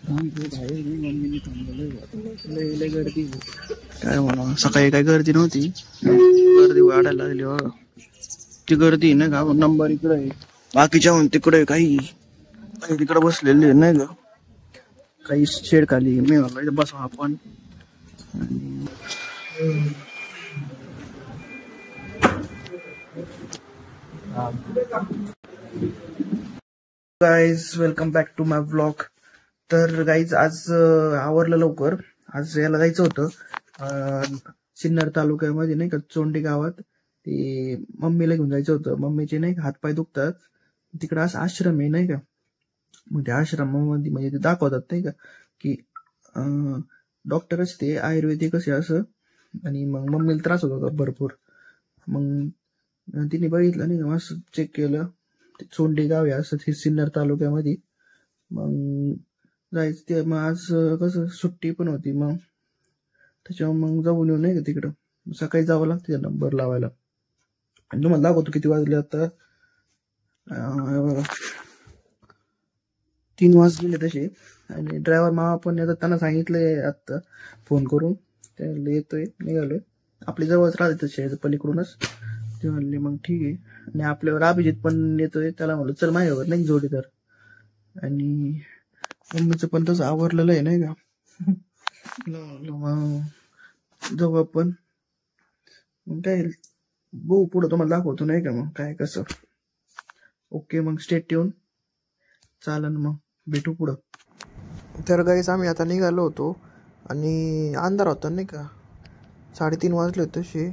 काय म्हणा सकाळी काय गर्दी नव्हती, गर्दी वाढायला लागली. ती गर्दी नाही का नंबर इकडे आहे, बाकीच्या तिकडे काही तिकडे बसलेले नाही का, काही शेड खाली. मी म्हणलो बसू आपण. Guys welcome back to my vlog. तर गाईज आज आवरलं लवकर. आज याला जायचं होतं सिन्नर तालुक्यामध्ये नाही का, चोंडी गावात. ते मम्मीला घेऊन जायचं होतं. मम्मीचे नाही का हातपाय दुखतात, तिकडे असं आश्रम आहे नाही का. मग त्या आश्रमामध्ये म्हणजे ते दाखवतात नाही का की डॉक्टरच ते आयुर्वेदिक असे असं. आणि मग मम्मीला त्रास होत होता भरपूर. मग तिने बघितलं नाही का, असं चेक केलं. ते चोंडी गाव आहे असं ते सिन्नर तालुक्यामध्ये. मग जायचं ते. मग आज कसं सुट्टी पण होती, मग त्याच्यावर मग जाऊन येऊ नाही का तिकडं. सकाळी जावं लागतं नंबर लावायला. आणि तुम्हाला दाखवतो किती वाजले आता. 3 वाजलेले तसे. आणि ड्रायव्हर मामा पण येतात, त्यांना सांगितलंय आता फोन करून, त्याला येतोय निघालोय. आपली जवळच राहते तसे पलीकडूनच. ते म्हणले मग ठीक आहे. आणि आपल्यावर अभिजित पण येतोय, त्याला म्हणलं चल माझ्यावर नाही जोडीदार. आणि मम्मीचं पण तसं आवरलेलं आहे नाही का. मग जाऊ आपण. मग काय बघू पुढं, तुम्हाला दाखवतो नाही का मग काय कसं. ओके मग स्टेट ट्यून. चालन मग भेटू पुढं. तर गाईस आम्ही आता निघालो होतो आणि अंधार होता नाही का, 3:30 वाजले होते तसे.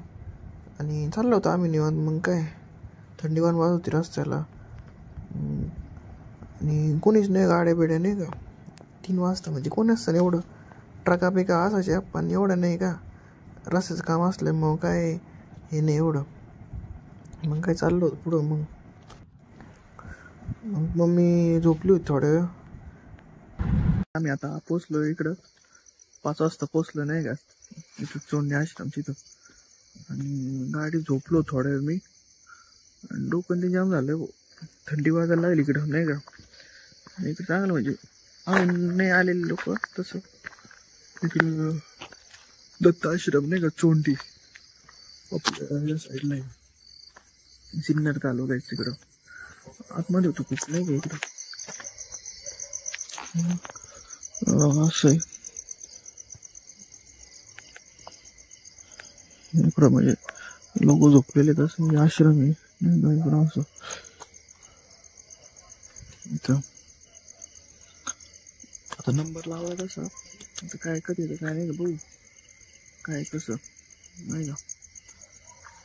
आणि चाललो होतो आम्ही निवांत. मग काय थंडी वाजत होती रस्त्याला, आणि कोणीच नाही, गाड्या बिड्या नाही का. 3 वाजता म्हणजे कोण असतं एवढं. ट्रका बिका असायचे पण एवढं नाही का, रस्त्याचं काम असलं मग काय हे नाही एवढं. मग काय चाललो होतं पुढं. मग मम्मी झोपली होती थोड्या वेळ. आम्ही आता पोचलो इकडं, 5 वाजता पोचलो नाही का इथं चोंडी आश्रमची इथं. आणि गाडी झोपलो थोड्या वेळ मी. आणि डोकं ते जाम झालं, थंडी वाजायला लागली इकडं नाही का. आणि इकडं चांगलं म्हणजे अजून नाही आलेले लोक तसं. इकडं दत्त आश्रम नाही का चोंडी आपल्या साईडला आहे, सिन्नर तालुका आहे तिकडं. आतमध्ये होतो खूप नाही का इकडं. असं आहे इकडं, म्हणजे लोक झोपलेले तसं आश्रम आहे इकडं असं. इथं आता नंबर लावायला कसा, आता काय कधी येतं काय नाही का, बघू काय कसं नाही का.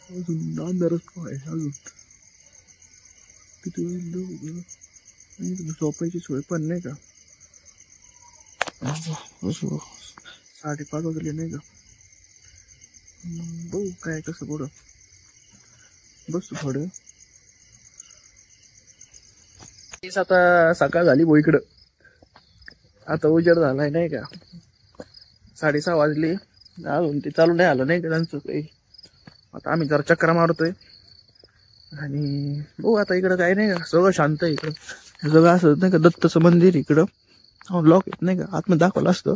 अजून अंधारच आहे अजून. किती झोपायची सोय पण नाही का. 5:30 वाजले नाही का. बघू काय कसं पुढं. बसतो थोडं. आता सकाळ झाली भाऊ इकडं. आता उजेड झालाय नाही का. 6:30 वाजले, अजून ते चालू नाही आलं नाही का त्यांचं काही. आता आम्ही जरा चक्रा मारतोय. आणि बघू आता इकडं काय नाही का, सगळं शांत आहे इकडं. सगळं असं नाही का दत्तचं मंदिर इकडं. लॉक येत नाही का, आतमध्ये दाखवलं असतं.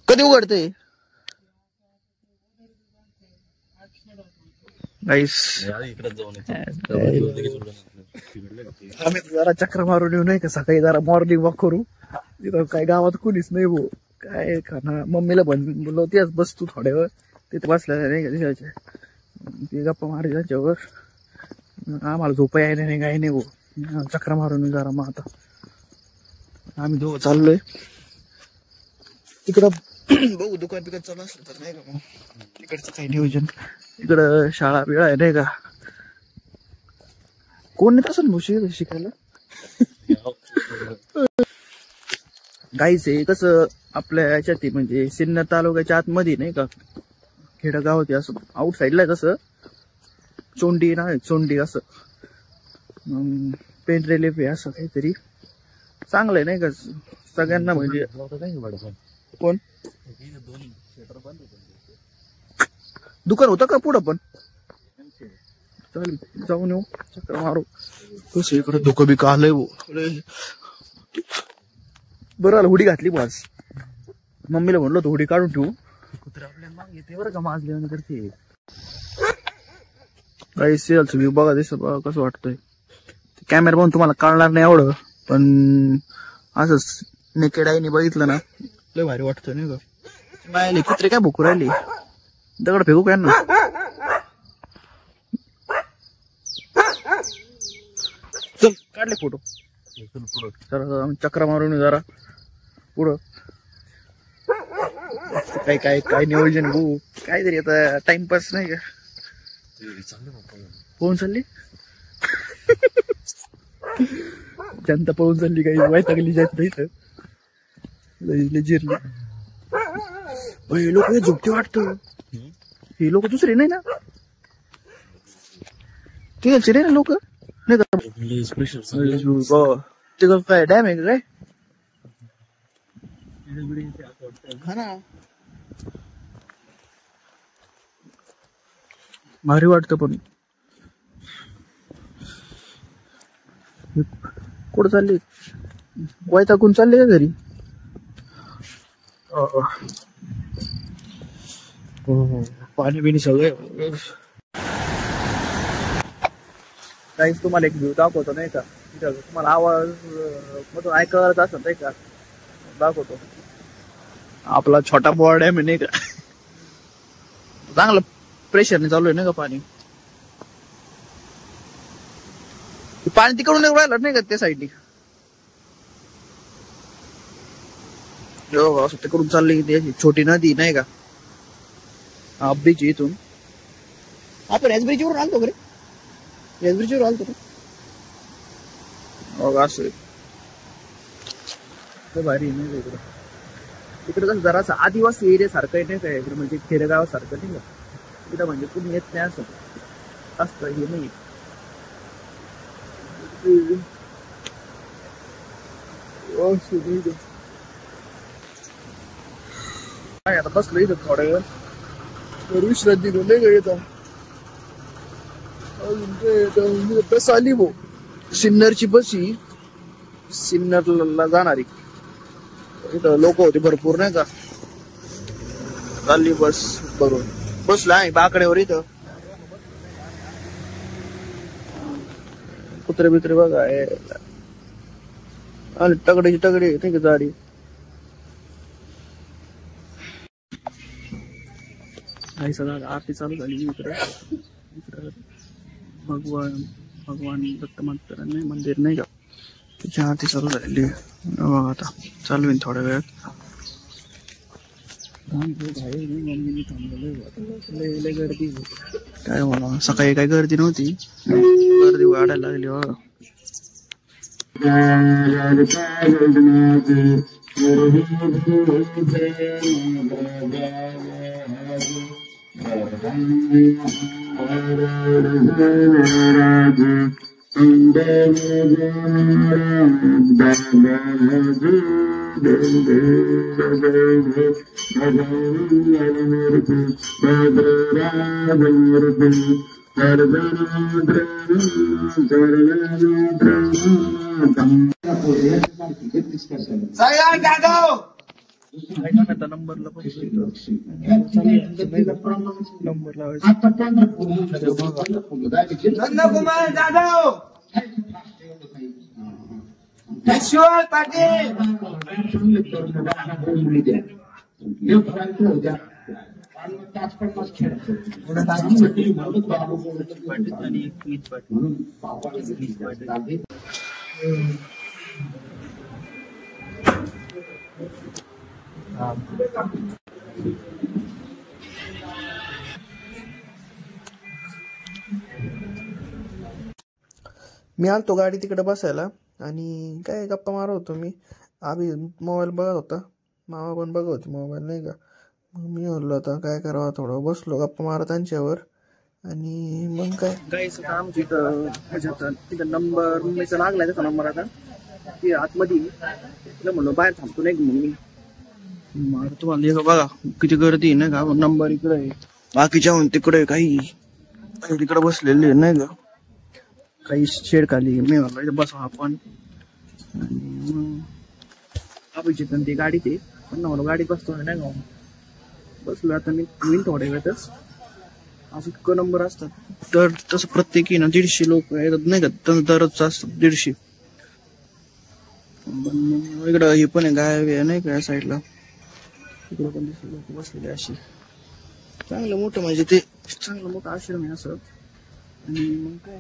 कधी उघडते आम्ही जरा चक्र मारून येऊ नाही का, सकाळी जरा मॉर्निंग वॉक करू. तिथं काय गावात कोणीच नाही भाऊ. काय खाना मम्मीला बोललो तेच बस तू थोड्या वेळ तिथे बसल्या नाही का दिसायचे, ते गप्पा मारे त्याच्यावर. आम्हाला झोपा यायला नाही काही नाही भाऊ. चक्र मारून जरा. मग आता आम्ही दोघं चाललोय तिकडं. बघू दुकान पिकात चालू असलं तर नाही का मग तिकडचं काही नियोजन. इकडं शाळा बिळा आहे नाही का. कोण नाही तसं भाऊ शिकायला. गाईच आहे कसं आपल्या याच्यात म्हणजे सिन्नर तालुक्याच्या आतमध्ये नाही का, खेडगाव होते असं आउट साईडला आहे. तसं चोंडी ना, चोंडी असं पेन रिलीफ आहे असं काहीतरी. चांगलं आहे नाही का सगळ्यांना. म्हणजे कोण दुकान होतं का पुढं पण. जाऊन येऊ चक्कर मारू. कसं इकडे धुकं बिकं आलंय बरं आलं हुडी घातली बस. मम्मीला म्हणलो होतो हुडी काढून ठेवू. कुत्रे आपल्या माग येते बरं का माजले करते. काही सिरियलचं व्ह्यू बघा दिसत बघा कसं वाटतंय. कॅमेरा पाहून तुम्हाला कळणार नाही एवढं पण असंच नेकेड आईने बघितलं ना लय भारी वाटतं नाही का. मायले कुत्रे काय भुकू राहिली. दगड फेकू काय ना. चल काढले फोटो. जरा चक्र मारून जरा पुढं काय काय काय नियोजन भाऊ काहीतरी आता टाइमपास नाही का. पळून चालली जनता पळून चालली काही वैतागली जनता इथं जिरली. हे लोक झोपते वाटत. हे लोक दुसरे नाही ना तिकडचे रे ना लोक नाही का. तिकडं काय डॅम आहे का काय हा ना. भारी वाटतं पण कुठं चालली वैतागून चालले का घरी. पाणी बिणी सगळे. काहीच तुम्हाला एक व्ह्यू दाखवतो नाही का. तुम्हाला आवाज मधून ऐकत असत नाही का दाखवतो. आपला छोटा बोर्ड आहे नाही का चांगलं प्रेशरने चालू आहे ना का पाणी. पाणी तिकडून राहिलं नाही का त्या साईडनी असं तिकडून चालली छोटी नदी नाही का. ब्रिज इथून आपण याच ब्रिजवर आलतो का रे. याच ब्रिजवर आलतो ना असं भारी नाही इकडं. इकडं कसं जरासं आदिवासी एरिया सारखं नाही का इकडे म्हणजे खेडेगाव सारखं नाही का. इथं म्हणजे कुणी येत नाही असं असतं हे नाही. आता बसलो इथं थोड्या वेळ विश्रांती घेऊन नाही का येतं. बस आली भाऊ सिन्नरची बस ही सिन्नरला जाणारी. इथं लोक होते भरपूर नाही का. चालली बस बरोबर बसला आहे बाकड्यावर. इथं कुत्रे बित्रे बघा आणि तगड्याची तगडी नाही का जाडी. आरती चालू झाली इकडे. भगवान दत्त मंदिर नाही का त्याची आरती चालू झालेली बघा. आता चालू आहे थोड्या वेळात. मम्मीने थांबलेलं गर्दी काय मला सकाळी काही गर्दी नव्हती. गर्दी वाढायला लागली बघा. नंबरला नंदकुमार जाधव यशवंत पाटील मी आलतो गाडी तिकडे बसायला आणि काय गप्पा मारत होतो मी. आम्ही मोबाईल बघत होता. मामा पण बघत होते मोबाईल नाही का. मग मी म्हणलो आता काय करावं थोडं बसलो गप्पा मारत त्यांच्यावर. आणि मग काय गाईचं काम तिथं नंबर मम्मीचा लागलाय त्याचा नंबर. आता ती आतमध्ये म्हणलो बाहेर थांबतो नाही मग मी तुम्हाला बघा किती गर्दी नाही का. नंबर इकडे आहे बाकीच्या तिकडे काही तिकडे बसलेले नाही का, काही शेड खाली मी म्हणलं बसवा आपण. आणि मग अभिजित ते गाडी ते पण ना मला गाडीत बसतो नाही का, बसलो आता मी थोड्या वेळातच. असं इतकं नंबर असतात तर तसं प्रत्येकी ना 150 लोक येतात नाही का, तसं दररोजच असतात 150. इकडं हे पण आहे गाय नाही का या साईडला, इकडं पण लोक बसलेले अशी. चांगलं मोठं म्हणजे ते चांगलं मोठं आश्रम आहे असं. आणि मग काय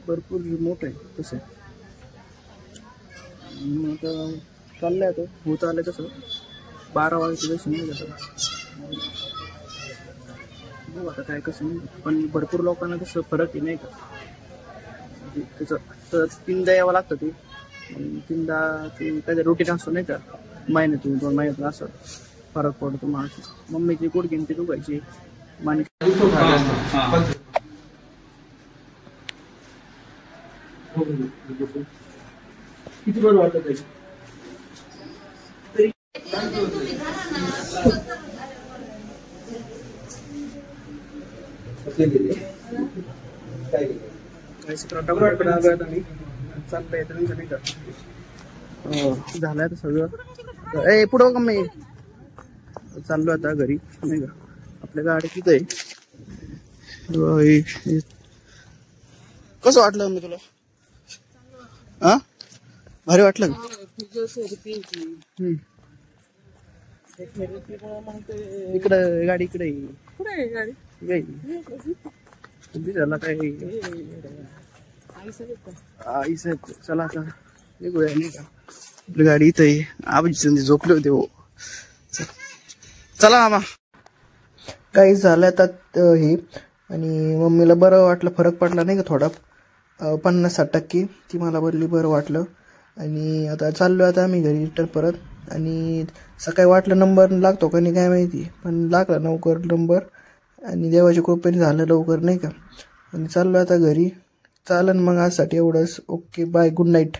भरपूर मोठं आहे तसं. मग आता चाललंय आता होत आलंय तसं 12 वाजता जसं नाही का. बघू आता काय कसं नाही, पण भरपूर लोकांना तसं फरक आहे नाही का. त्याचं तर 3दा यावं लागतं ते, 3दा ते त्याच्या रुटीन असतो नाही का, महिन्यातून 2 महिन्यातून असं फरक पडतो. मग मम्मीची गुडघे ते दुखायची माने. किती बरं वाटत आहे झालंय आता सगळं. ए पुढं का मी चाललो आता घरी नाही का. आपल्या गाडी तिथं आहे. कसं वाटलं मी तुला? हा भारी वाटलं का? इकडं गाडी इकडे झाला काय आई साहेब. चला आता निघूया नाही का. आपली गाडी इथं आहे. आबाजी झोपले होते हो. चला मामा. काही झालं आता हे. आणि मम्मीला बरं वाटलं, फरक पडला नाही का थोडा 50-60%. ती मला बोलली बरं वाटलं. आणि आता चाललो आता आम्ही घरी रिटर्न परत. आणि सकाळी वाटलं नंबर लागतो का नाही काय माहिती, पण लागला लवकर नंबर. आणि देवाच्या कृपेने झालं लवकर नाही का. आणि चाललो आता घरी. चालन मग आजसाठी एवढंच. Okay bye, good night.